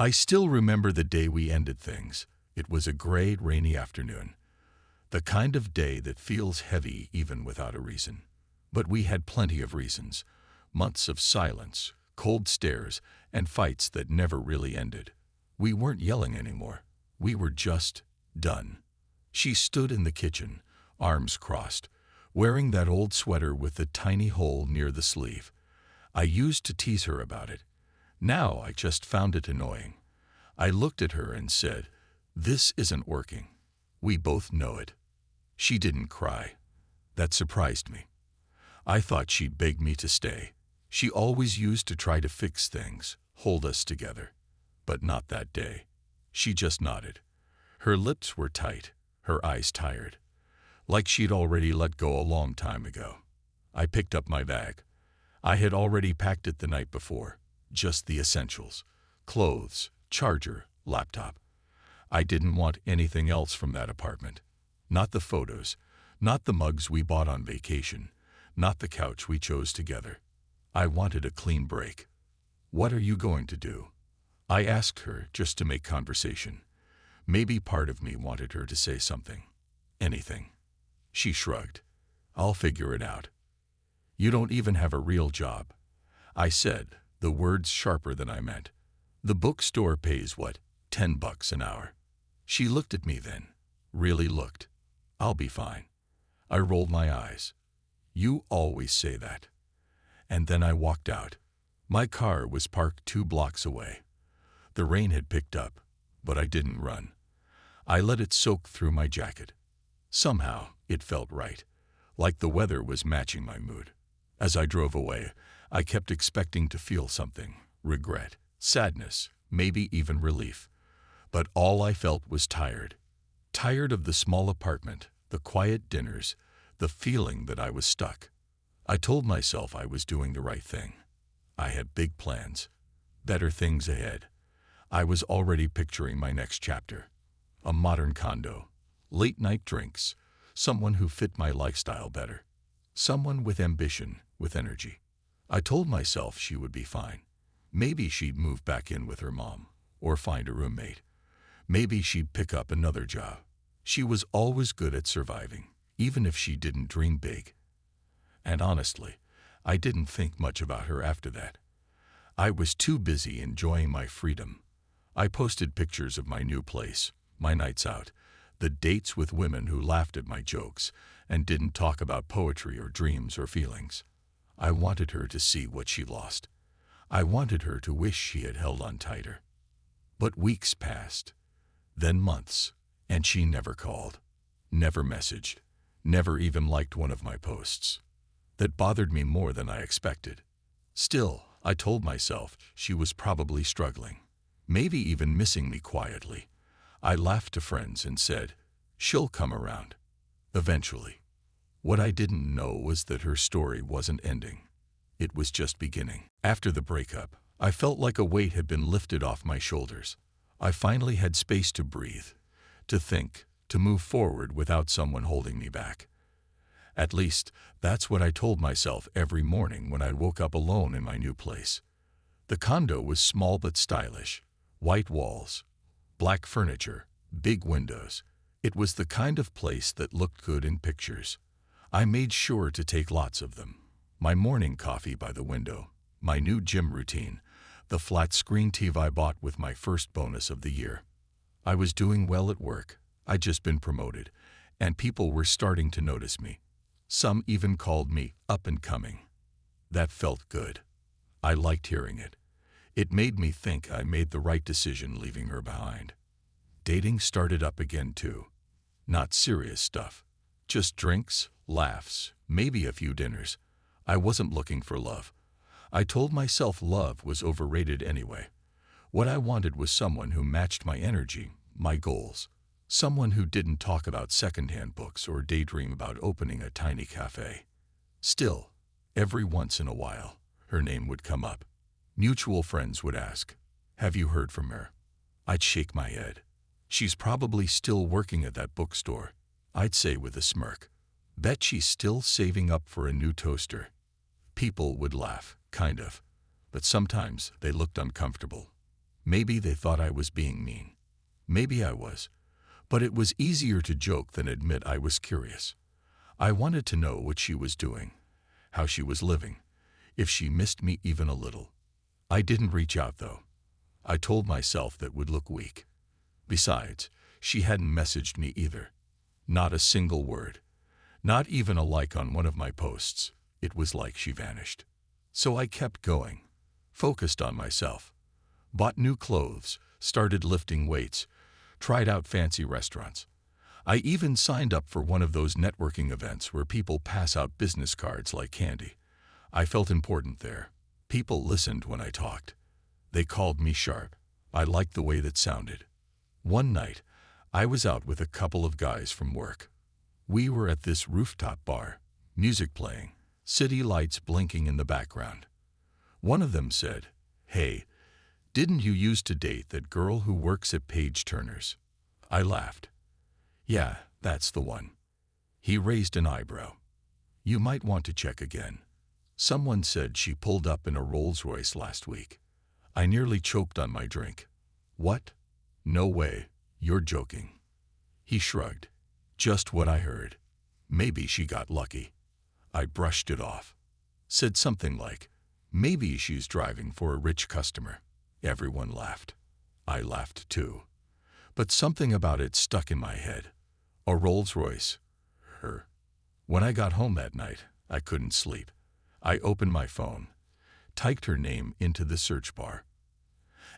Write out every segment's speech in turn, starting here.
I still remember the day we ended things. It was a gray, rainy afternoon. The kind of day that feels heavy even without a reason. But we had plenty of reasons. Months of silence, cold stares, and fights that never really ended. We weren't yelling anymore. We were just done. She stood in the kitchen, arms crossed, wearing that old sweater with the tiny hole near the sleeve. I used to tease her about it. Now I just found it annoying. I looked at her and said, "This isn't working. We both know it." She didn't cry. That surprised me. I thought she'd beg me to stay. She always used to try to fix things, hold us together. But not that day. She just nodded. Her lips were tight, her eyes tired, like she'd already let go a long time ago. I picked up my bag. I had already packed it the night before, just the essentials: clothes, charger, laptop. I didn't want anything else from that apartment. Not the photos, not the mugs we bought on vacation, not the couch we chose together. I wanted a clean break. "What are you going to do?" I asked her just to make conversation. Maybe part of me wanted her to say something. Anything. She shrugged. "I'll figure it out." "You don't even have a real job," I said, the words sharper than I meant. "The bookstore pays what, $10 an hour?" She looked at me then. Really looked. "I'll be fine." I rolled my eyes. "You always say that." And then I walked out. My car was parked 2 blocks away. The rain had picked up, but I didn't run. I let it soak through my jacket. Somehow, it felt right, like the weather was matching my mood. As I drove away, I kept expecting to feel something: regret, sadness, maybe even relief. But all I felt was tired. Tired of the small apartment, the quiet dinners, the feeling that I was stuck. I told myself I was doing the right thing. I had big plans, better things ahead. I was already picturing my next chapter. A modern condo, late-night drinks, someone who fit my lifestyle better. Someone with ambition, with energy. I told myself she would be fine. Maybe she'd move back in with her mom, or find a roommate. Maybe she'd pick up another job. She was always good at surviving, even if she didn't dream big. And honestly, I didn't think much about her after that. I was too busy enjoying my freedom. I posted pictures of my new place, my nights out, the dates with women who laughed at my jokes and didn't talk about poetry or dreams or feelings. I wanted her to see what she lost. I wanted her to wish she had held on tighter. But weeks passed, then months, and she never called, never messaged, never even liked one of my posts. That bothered me more than I expected. Still, I told myself she was probably struggling, maybe even missing me quietly. I laughed to friends and said, "She'll come around. Eventually." What I didn't know was that her story wasn't ending. It was just beginning. After the breakup, I felt like a weight had been lifted off my shoulders. I finally had space to breathe, to think, to move forward without someone holding me back. At least, that's what I told myself every morning when I woke up alone in my new place. The condo was small but stylish. White walls, black furniture, big windows. It was the kind of place that looked good in pictures. I made sure to take lots of them. My morning coffee by the window, my new gym routine, the flat-screen TV I bought with my first bonus of the year. I was doing well at work. I'd just been promoted, and people were starting to notice me. Some even called me up and coming. That felt good. I liked hearing it. It made me think I made the right decision leaving her behind. Dating started up again too. Not serious stuff. Just drinks, laughs, maybe a few dinners. I wasn't looking for love. I told myself love was overrated anyway. What I wanted was someone who matched my energy, my goals. Someone who didn't talk about secondhand books or daydream about opening a tiny cafe. Still, every once in a while, her name would come up. Mutual friends would ask, "Have you heard from her?" I'd shake my head. "She's probably still working at that bookstore," I'd say with a smirk. "Bet she's still saving up for a new toaster." People would laugh, kind of, but sometimes they looked uncomfortable. Maybe they thought I was being mean. Maybe I was. But it was easier to joke than admit I was curious. I wanted to know what she was doing, how she was living, if she missed me even a little. I didn't reach out, though. I told myself that would look weak. Besides, she hadn't messaged me either. Not a single word. Not even a like on one of my posts. It was like she vanished. So I kept going, focused on myself. Bought new clothes, started lifting weights, tried out fancy restaurants. I even signed up for one of those networking events where people pass out business cards like candy. I felt important there. People listened when I talked. They called me sharp. I liked the way that sounded. One night, I was out with a couple of guys from work. We were at this rooftop bar, music playing, city lights blinking in the background. One of them said, "Hey, didn't you used to date that girl who works at Page Turner's?" I laughed. "Yeah, that's the one." He raised an eyebrow. "You might want to check again. Someone said she pulled up in a Rolls-Royce last week." I nearly choked on my drink. "What? No way, you're joking." He shrugged. "Just what I heard. Maybe she got lucky." I brushed it off. Said something like, "Maybe she's driving for a rich customer." Everyone laughed. I laughed too. But something about it stuck in my head. A Rolls-Royce. Her. When I got home that night, I couldn't sleep. I opened my phone, typed her name into the search bar.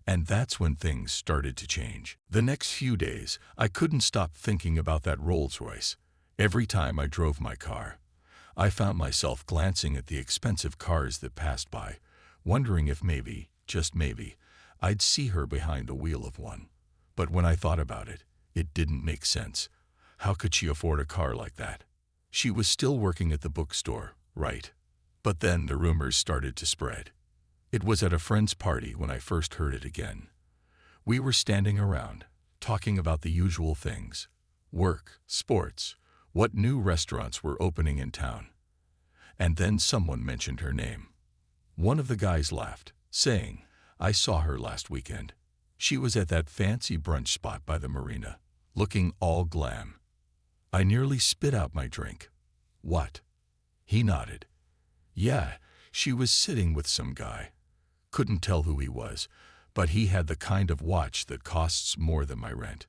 And that's when things started to change. The next few days, I couldn't stop thinking about that Rolls-Royce. Every time I drove my car, I found myself glancing at the expensive cars that passed by, wondering if maybe, just maybe, I'd see her behind the wheel of one. But when I thought about it, it didn't make sense. How could she afford a car like that? She was still working at the bookstore, right? But then the rumors started to spread. It was at a friend's party when I first heard it again. We were standing around, talking about the usual things: work, sports, what new restaurants were opening in town. And then someone mentioned her name. One of the guys laughed, saying, "I saw her last weekend. She was at that fancy brunch spot by the marina, looking all glam." I nearly spit out my drink. "What?" He nodded. "Yeah, she was sitting with some guy. Couldn't tell who he was, but he had the kind of watch that costs more than my rent."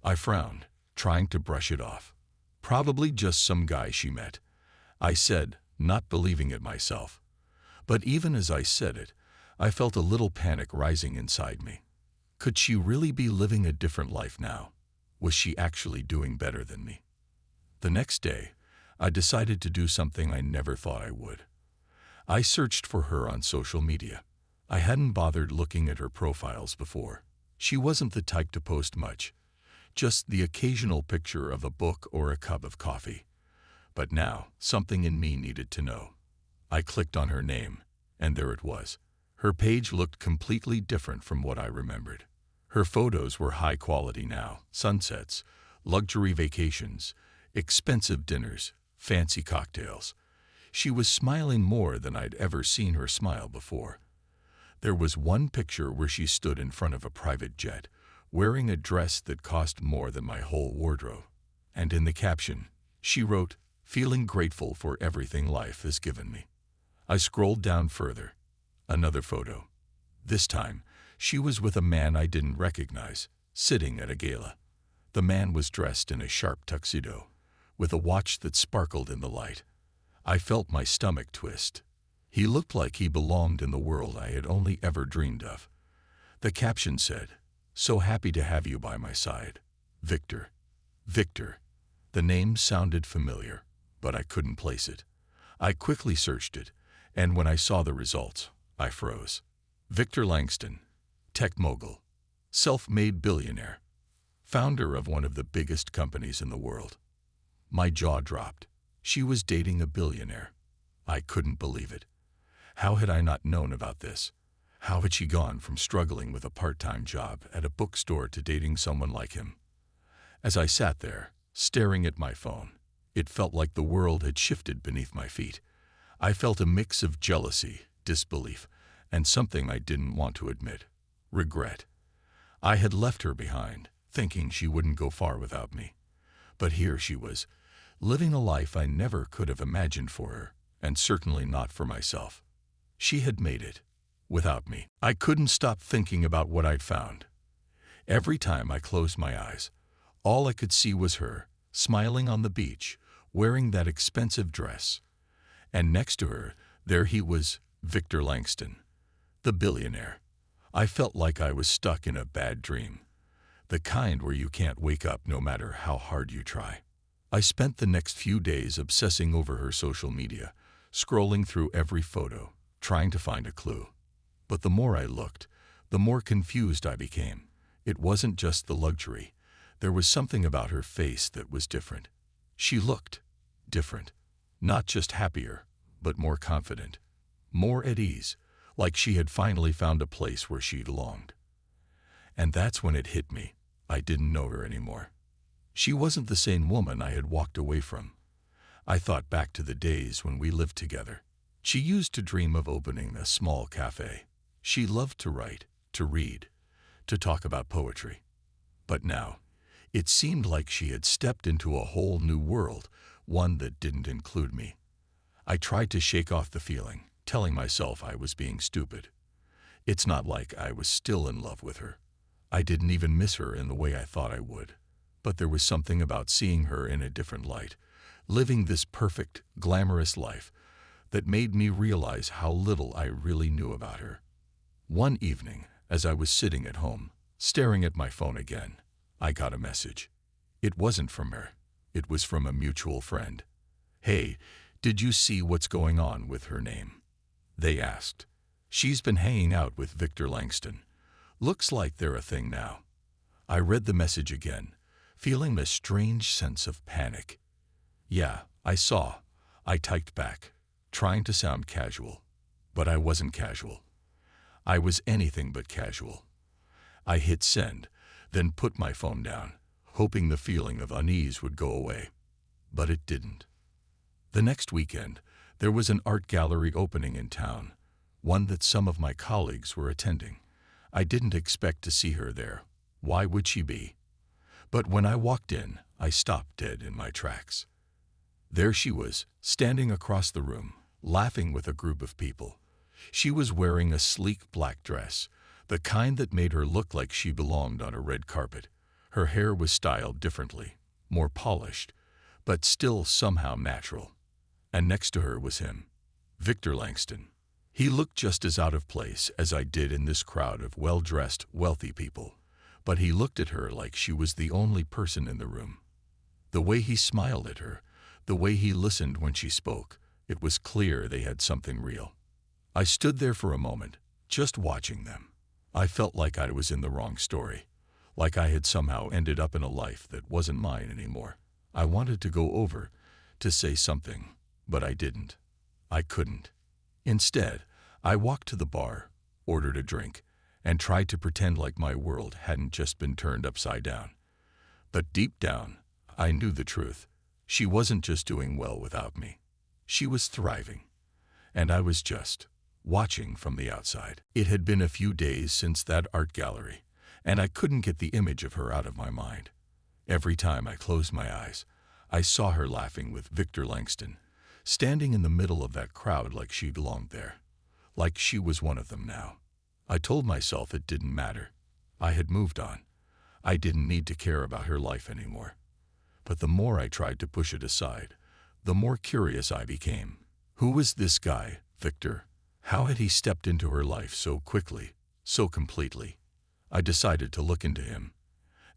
I frowned, trying to brush it off. "Probably just some guy she met," I said, not believing it myself. But even as I said it, I felt a little panic rising inside me. Could she really be living a different life now? Was she actually doing better than me? The next day, I decided to do something I never thought I would. I searched for her on social media. I hadn't bothered looking at her profiles before. She wasn't the type to post much, just the occasional picture of a book or a cup of coffee. But now, something in me needed to know. I clicked on her name, and there it was. Her page looked completely different from what I remembered. Her photos were high quality now: sunsets, luxury vacations, expensive dinners, fancy cocktails. She was smiling more than I'd ever seen her smile before. There was one picture where she stood in front of a private jet, wearing a dress that cost more than my whole wardrobe. And in the caption, she wrote, "Feeling grateful for everything life has given me." I scrolled down further. Another photo. This time, she was with a man I didn't recognize, sitting at a gala. The man was dressed in a sharp tuxedo, with a watch that sparkled in the light. I felt my stomach twist. He looked like he belonged in the world I had only ever dreamed of. The caption said, "So happy to have you by my side. Victor." Victor. The name sounded familiar, but I couldn't place it. I quickly searched it, and when I saw the results, I froze. Victor Langston, tech mogul, self-made billionaire, founder of one of the biggest companies in the world. My jaw dropped. She was dating a billionaire. I couldn't believe it. How had I not known about this? How had she gone from struggling with a part-time job at a bookstore to dating someone like him? As I sat there, staring at my phone, it felt like the world had shifted beneath my feet. I felt a mix of jealousy, disbelief, and something I didn't want to admit: regret. I had left her behind, thinking she wouldn't go far without me. But here she was, living a life I never could have imagined for her, and certainly not for myself. She had made it, without me. I couldn't stop thinking about what I'd found. Every time I closed my eyes, all I could see was her, smiling on the beach, wearing that expensive dress. And next to her, there he was, Victor Langston, the billionaire. I felt like I was stuck in a bad dream, the kind where you can't wake up no matter how hard you try. I spent the next few days obsessing over her social media, scrolling through every photo, trying to find a clue. But the more I looked, the more confused I became. It wasn't just the luxury. There was something about her face that was different. She looked different. Not just happier, but more confident, more at ease, like she had finally found a place where she belonged. And that's when it hit me. I didn't know her anymore. She wasn't the same woman I had walked away from. I thought back to the days when we lived together. She used to dream of opening a small cafe. She loved to write, to read, to talk about poetry. But now, it seemed like she had stepped into a whole new world, one that didn't include me. I tried to shake off the feeling, telling myself I was being stupid. It's not like I was still in love with her. I didn't even miss her in the way I thought I would. But there was something about seeing her in a different light, living this perfect, glamorous life, that made me realize how little I really knew about her. One evening, as I was sitting at home, staring at my phone again, I got a message. It wasn't from her. It was from a mutual friend. "Hey, did you see what's going on with her name?" they asked. "She's been hanging out with Victor Langston. Looks like they're a thing now." I read the message again, feeling a strange sense of panic. "Yeah, I saw," I typed back, trying to sound casual. But I wasn't casual. I was anything but casual. I hit send, then put my phone down, hoping the feeling of unease would go away. But it didn't. The next weekend, there was an art gallery opening in town, one that some of my colleagues were attending. I didn't expect to see her there. Why would she be? But when I walked in, I stopped dead in my tracks. There she was, standing across the room, laughing with a group of people. She was wearing a sleek black dress, the kind that made her look like she belonged on a red carpet. Her hair was styled differently, more polished, but still somehow natural. And next to her was him, Victor Langston. He looked just as out of place as I did in this crowd of well-dressed, wealthy people, but he looked at her like she was the only person in the room. The way he smiled at her, the way he listened when she spoke, it was clear they had something real. I stood there for a moment, just watching them. I felt like I was in the wrong story, like I had somehow ended up in a life that wasn't mine anymore. I wanted to go over, to say something, but I didn't. I couldn't. Instead, I walked to the bar, ordered a drink, and tried to pretend like my world hadn't just been turned upside down. But deep down, I knew the truth. She wasn't just doing well without me. She was thriving. And I was just watching from the outside. It had been a few days since that art gallery, and I couldn't get the image of her out of my mind. Every time I closed my eyes, I saw her laughing with Victor Langston, standing in the middle of that crowd like she belonged there, like she was one of them now. I told myself it didn't matter. I had moved on. I didn't need to care about her life anymore. But the more I tried to push it aside, the more curious I became. Who was this guy, Victor? How had he stepped into her life so quickly, so completely? I decided to look into him.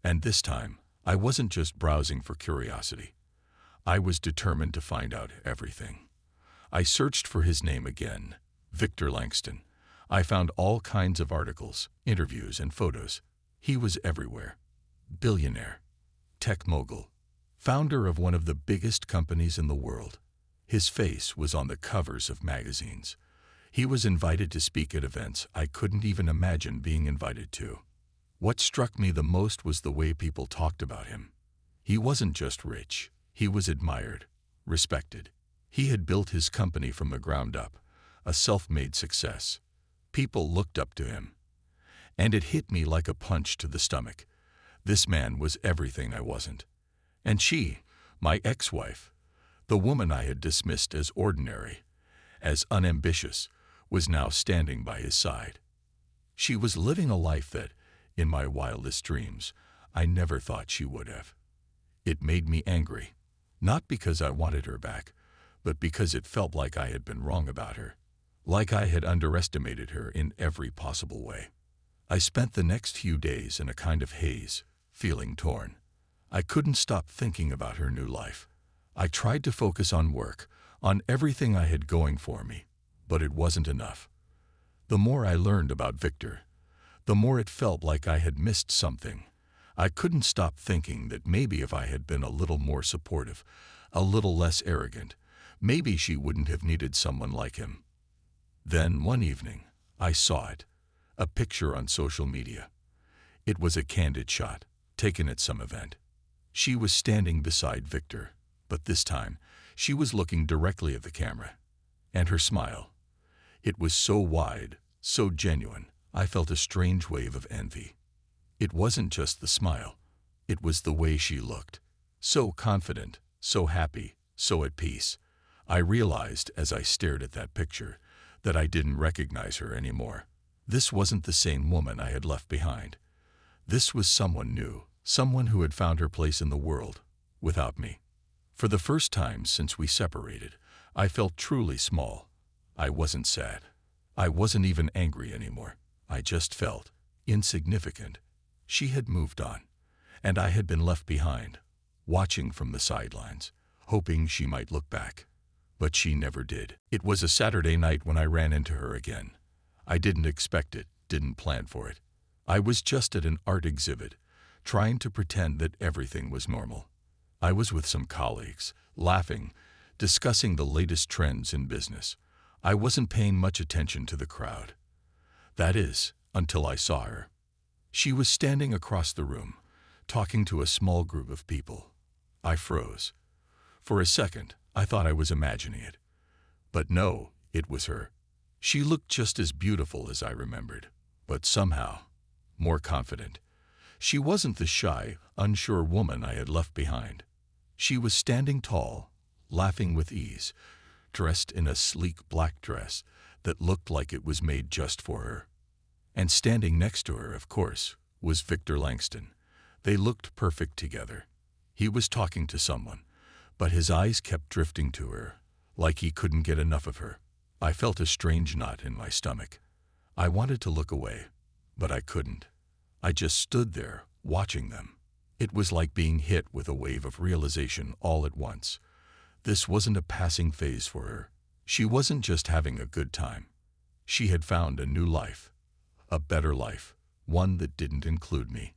And this time, I wasn't just browsing for curiosity. I was determined to find out everything. I searched for his name again, Victor Langston. I found all kinds of articles, interviews, and photos. He was everywhere. Billionaire, tech mogul, founder of one of the biggest companies in the world. His face was on the covers of magazines. He was invited to speak at events I couldn't even imagine being invited to. What struck me the most was the way people talked about him. He wasn't just rich. He was admired, respected. He had built his company from the ground up, a self-made success. People looked up to him. And it hit me like a punch to the stomach. This man was everything I wasn't. And she, my ex-wife, the woman I had dismissed as ordinary, as unambitious, was now standing by his side. She was living a life that, in my wildest dreams, I never thought she would have. It made me angry, not because I wanted her back, but because it felt like I had been wrong about her, like I had underestimated her in every possible way. I spent the next few days in a kind of haze, feeling torn. I couldn't stop thinking about her new life. I tried to focus on work, on everything I had going for me, but it wasn't enough. The more I learned about Victor, the more it felt like I had missed something. I couldn't stop thinking that maybe if I had been a little more supportive, a little less arrogant, maybe she wouldn't have needed someone like him. Then, one evening, I saw it, a picture on social media. It was a candid shot, taken at some event. She was standing beside Victor, but this time, she was looking directly at the camera. And her smile. It was so wide, so genuine, I felt a strange wave of envy. It wasn't just the smile. It was the way she looked. So confident, so happy, so at peace. I realized as I stared at that picture that I didn't recognize her anymore. This wasn't the same woman I had left behind. This was someone new, someone who had found her place in the world, without me. For the first time since we separated, I felt truly small. I wasn't sad. I wasn't even angry anymore. I just felt insignificant. She had moved on, and I had been left behind, watching from the sidelines, hoping she might look back. But she never did. It was a Saturday night when I ran into her again. I didn't expect it, didn't plan for it. I was just at an art exhibit, trying to pretend that everything was normal. I was with some colleagues, laughing, discussing the latest trends in business. I wasn't paying much attention to the crowd. That is, until I saw her. She was standing across the room, talking to a small group of people. I froze. For a second, I thought I was imagining it. But no, it was her. She looked just as beautiful as I remembered, but somehow more confident. She wasn't the shy, unsure woman I had left behind. She was standing tall, laughing with ease, dressed in a sleek black dress that looked like it was made just for her. And standing next to her, of course, was Victor Langston. They looked perfect together. He was talking to someone, but his eyes kept drifting to her, like he couldn't get enough of her. I felt a strange knot in my stomach. I wanted to look away, but I couldn't. I just stood there, watching them. It was like being hit with a wave of realization all at once. This wasn't a passing phase for her. She wasn't just having a good time. She had found a new life, a better life, one that didn't include me.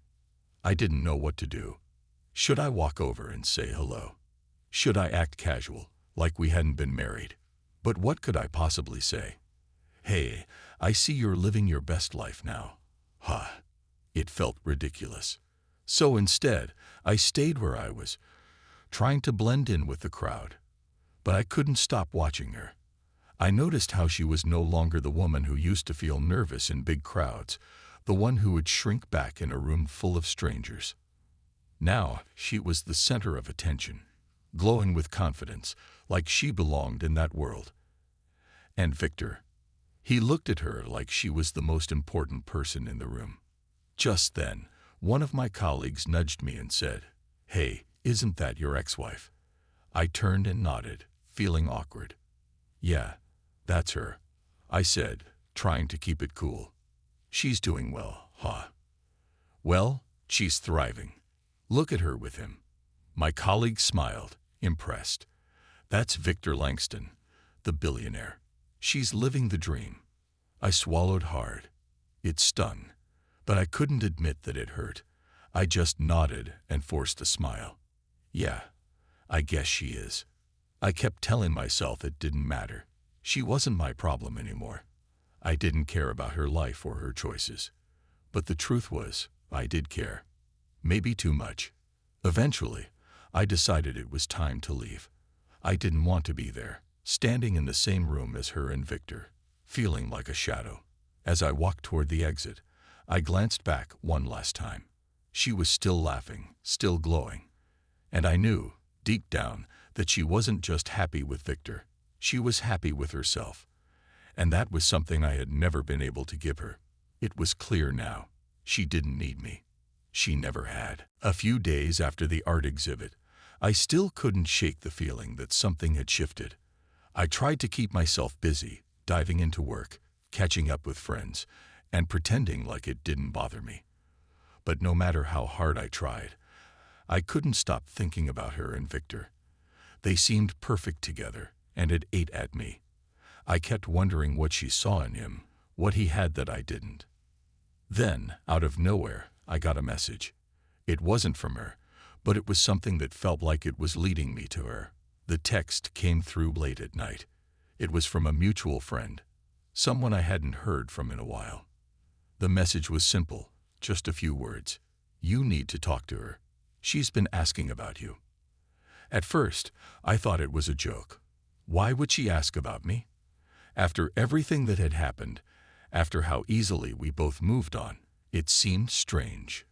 I didn't know what to do. Should I walk over and say hello? Should I act casual, like we hadn't been married? But what could I possibly say? Hey, I see you're living your best life now. Ha! It felt ridiculous. So instead, I stayed where I was, trying to blend in with the crowd. But I couldn't stop watching her. I noticed how she was no longer the woman who used to feel nervous in big crowds, the one who would shrink back in a room full of strangers. Now, she was the center of attention, glowing with confidence, like she belonged in that world. And Victor, he looked at her like she was the most important person in the room. Just then, one of my colleagues nudged me and said, "Hey, isn't that your ex-wife?" I turned and nodded, feeling awkward. "Yeah, that's her," I said, trying to keep it cool. "She's doing well, huh?" "Well, she's thriving. Look at her with him." My colleague smiled, impressed. "That's Victor Langston, the billionaire. She's living the dream." I swallowed hard. It stung, but I couldn't admit that it hurt. I just nodded and forced a smile. "Yeah, I guess she is." I kept telling myself it didn't matter. She wasn't my problem anymore. I didn't care about her life or her choices. But the truth was, I did care. Maybe too much. Eventually, I decided it was time to leave. I didn't want to be there, standing in the same room as her and Victor, feeling like a shadow. As I walked toward the exit, I glanced back one last time. She was still laughing, still glowing. And I knew, deep down, that she wasn't just happy with Victor. She was happy with herself. And that was something I had never been able to give her. It was clear now. She didn't need me. She never had. A few days after the art exhibit, I still couldn't shake the feeling that something had shifted. I tried to keep myself busy, diving into work, catching up with friends, and pretending like it didn't bother me. But no matter how hard I tried, I couldn't stop thinking about her and Victor. They seemed perfect together, and it ate at me. I kept wondering what she saw in him, what he had that I didn't. Then, out of nowhere, I got a message. It wasn't from her, but it was something that felt like it was leading me to her. The text came through late at night. It was from a mutual friend, someone I hadn't heard from in a while. The message was simple, just a few words. You need to talk to her. She's been asking about you. At first, I thought it was a joke. Why would she ask about me? After everything that had happened, after how easily we both moved on, it seemed strange.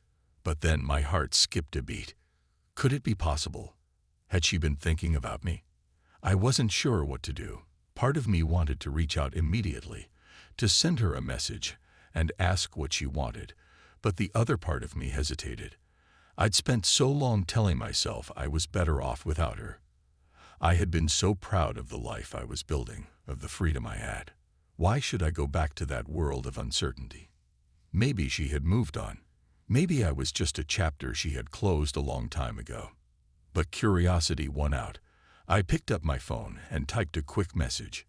But then my heart skipped a beat. Could it be possible? Had she been thinking about me? I wasn't sure what to do. Part of me wanted to reach out immediately, to send her a message and ask what she wanted, but the other part of me hesitated. I'd spent so long telling myself I was better off without her. I had been so proud of the life I was building, of the freedom I had. Why should I go back to that world of uncertainty? Maybe she had moved on. Maybe I was just a chapter she had closed a long time ago. But curiosity won out. I picked up my phone and typed a quick message.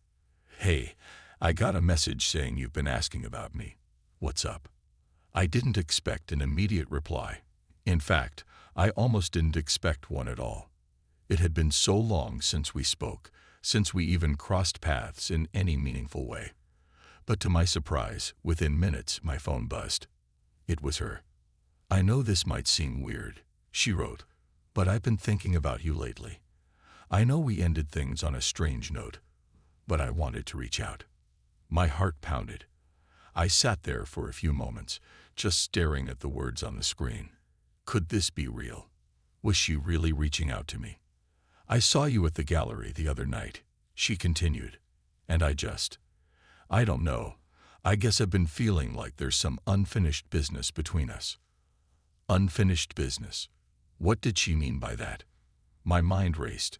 Hey, I got a message saying you've been asking about me. What's up? I didn't expect an immediate reply. In fact, I almost didn't expect one at all. It had been so long since we spoke, since we even crossed paths in any meaningful way. But to my surprise, within minutes, my phone buzzed. It was her. I know this might seem weird, she wrote, but I've been thinking about you lately. I know we ended things on a strange note, but I wanted to reach out. My heart pounded. I sat there for a few moments, just staring at the words on the screen. Could this be real? Was she really reaching out to me? I saw you at the gallery the other night, she continued, and I don't know. I guess I've been feeling like there's some unfinished business between us. Unfinished business. What did she mean by that? My mind raced,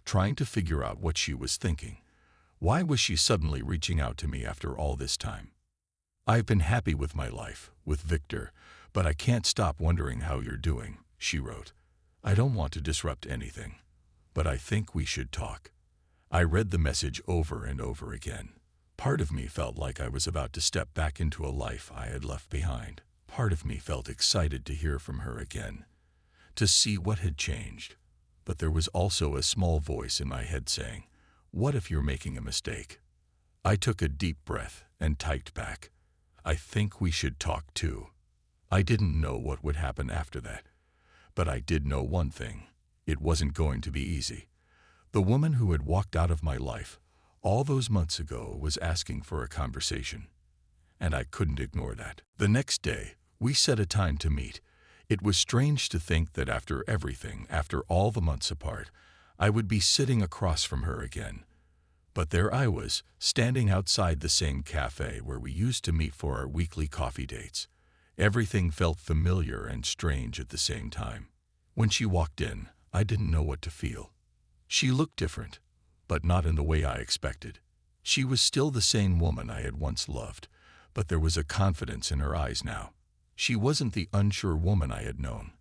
trying to figure out what she was thinking. Why was she suddenly reaching out to me after all this time? I've been happy with my life, with Victor, but I can't stop wondering how you're doing, she wrote. I don't want to disrupt anything, but I think we should talk. I read the message over and over again. Part of me felt like I was about to step back into a life I had left behind. Part of me felt excited to hear from her again, to see what had changed. But there was also a small voice in my head saying, what if you're making a mistake? I took a deep breath and typed back, I think we should talk too. I didn't know what would happen after that, but I did know one thing. It wasn't going to be easy. The woman who had walked out of my life all those months ago was asking for a conversation, and I couldn't ignore that. The next day, we set a time to meet. It was strange to think that after everything, after all the months apart, I would be sitting across from her again. But there I was, standing outside the same cafe where we used to meet for our weekly coffee dates. Everything felt familiar and strange at the same time. When she walked in, I didn't know what to feel. She looked different, but not in the way I expected. She was still the same woman I had once loved, but there was a confidence in her eyes now. She wasn't the unsure woman I had known.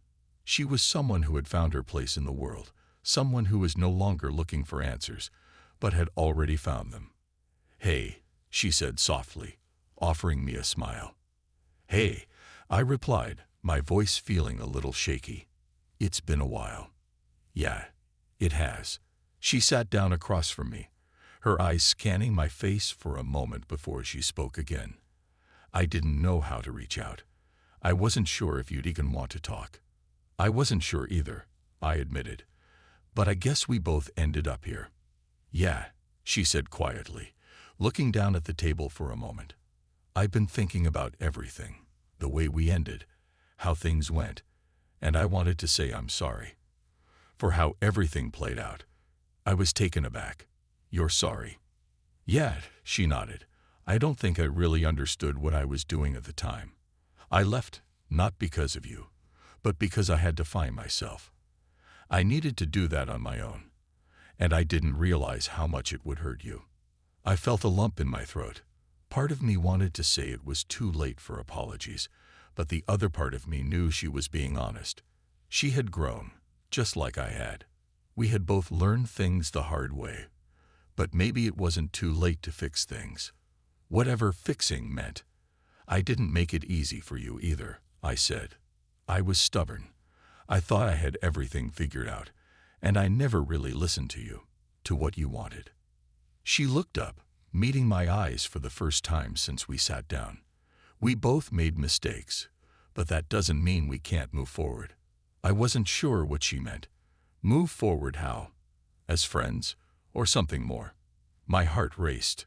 She was someone who had found her place in the world, someone who was no longer looking for answers, but had already found them. Hey, she said softly, offering me a smile. Hey, I replied, my voice feeling a little shaky. It's been a while. Yeah, it has. She sat down across from me, her eyes scanning my face for a moment before she spoke again. I didn't know how to reach out. I wasn't sure if you'd even want to talk. I wasn't sure either, I admitted. But I guess we both ended up here. Yeah, she said quietly, looking down at the table for a moment. I've been thinking about everything. the way we ended, how things went, and I wanted to say I'm sorry. For how everything played out. I was taken aback. You're sorry? Yeah, she nodded. I don't think I really understood what I was doing at the time. I left, not because of you, but because I had to find myself. I needed to do that on my own, and I didn't realize how much it would hurt you. I felt a lump in my throat. Part of me wanted to say it was too late for apologies, but the other part of me knew she was being honest. She had grown, just like I had. We had both learned things the hard way, but maybe it wasn't too late to fix things. Whatever fixing meant. I didn't make it easy for you either, I said. I was stubborn. I thought I had everything figured out, and I never really listened to you, to what you wanted. She looked up, meeting my eyes for the first time since we sat down. We both made mistakes, but that doesn't mean we can't move forward. I wasn't sure what she meant. Move forward how? As friends, or something more? My heart raced,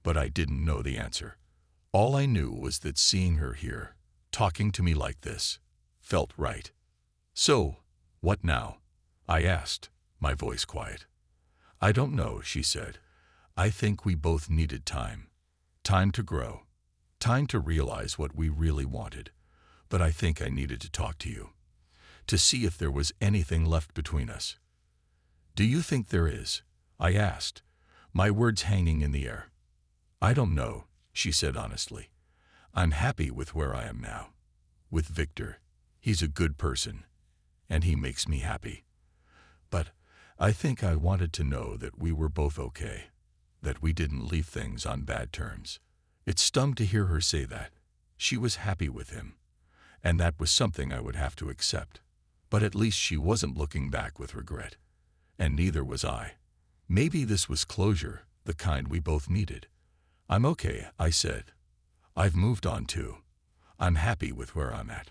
but I didn't know the answer. All I knew was that seeing her here, talking to me like this, felt right. So, what now? I asked, my voice quiet. I don't know, she said. I think we both needed time. Time to grow. Time to realize what we really wanted. But I think I needed to talk to you. To see if there was anything left between us. Do you think there is? I asked, my words hanging in the air. I don't know, she said honestly. I'm happy with where I am now. With Victor. He's a good person, and he makes me happy. But I think I wanted to know that we were both okay, that we didn't leave things on bad terms. It stung to hear her say that. She was happy with him, and that was something I would have to accept. But at least she wasn't looking back with regret, and neither was I. Maybe this was closure, the kind we both needed. I'm okay, I said. I've moved on too. I'm happy with where I'm at.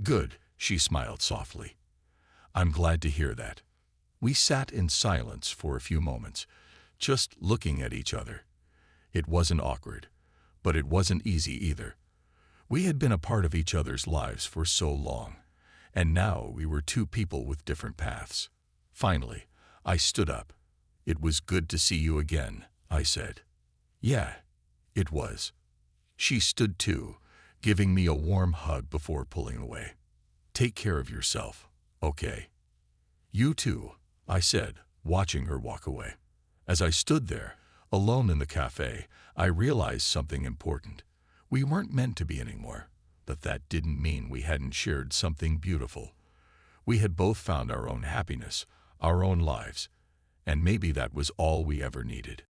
Good, she smiled softly. I'm glad to hear that. We sat in silence for a few moments, just looking at each other. It wasn't awkward, but it wasn't easy either. We had been a part of each other's lives for so long, and now we were two people with different paths. Finally, I stood up. It was good to see you again, I said. Yeah, it was. She stood too, giving me a warm hug before pulling away. Take care of yourself, okay? You too, I said, watching her walk away. As I stood there, alone in the cafe, I realized something important. We weren't meant to be anymore, but that didn't mean we hadn't shared something beautiful. We had both found our own happiness, our own lives, and maybe that was all we ever needed.